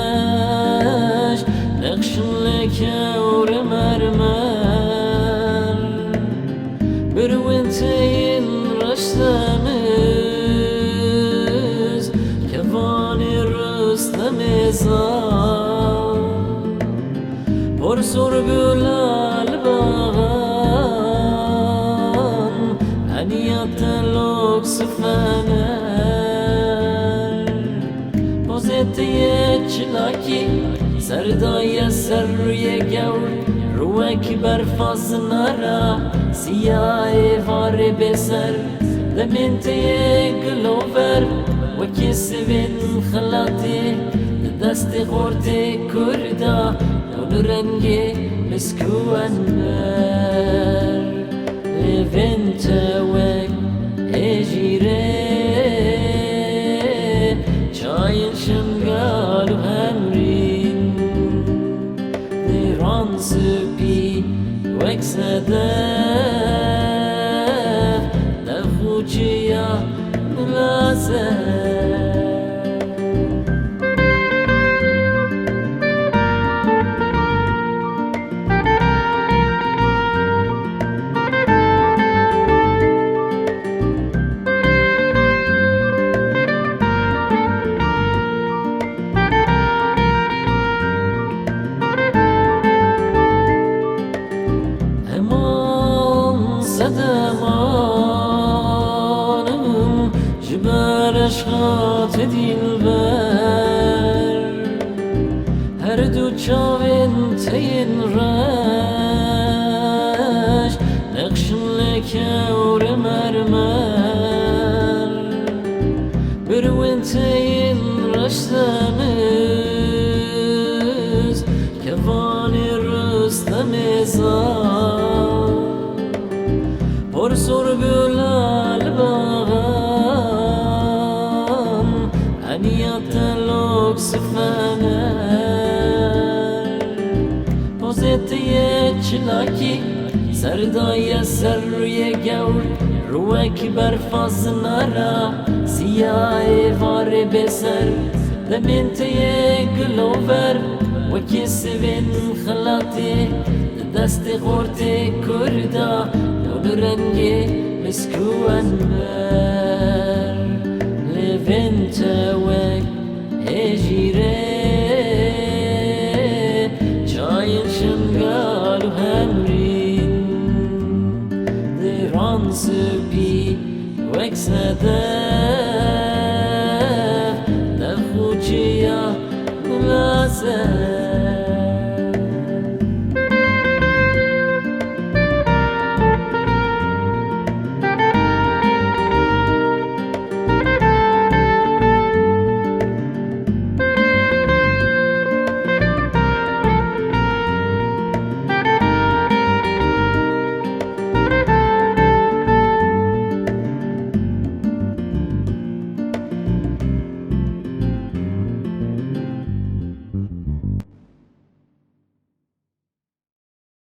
رش نقش لك ورمرمر بروينتين رشتمز كفاني رستمزار برسور بلال باغان هنيات لوك سفنر بازت يچلاكي سردايا سروي گور روك برفاز نرا سياي فار بسر دمنت يقلوفر وكسبن خلاتي دست خورتي كردا دون رنگي مسكوانر لفنت وك اجيره چاين شمگالو همرين دیران سپی وک صدف نخوچیا ملازم زدمانم جبرش خات دلبر هر دو چاوین تین رش نقشم لکه ورمرمر بروین تین رشتمز کفانی رستمزار برسور بلال باغان هنيات لوك سفنر بازت يچلاكي سردايا سروي گور روك برفاز نرا سياي فار بسر دمنت يقلوفر وكسبن خلاتي دست خورتي كردا دون رنگي مسكوانر لفنت وك اجيره چاين شمگالو همرين دیران سپی وك صدف نخوچي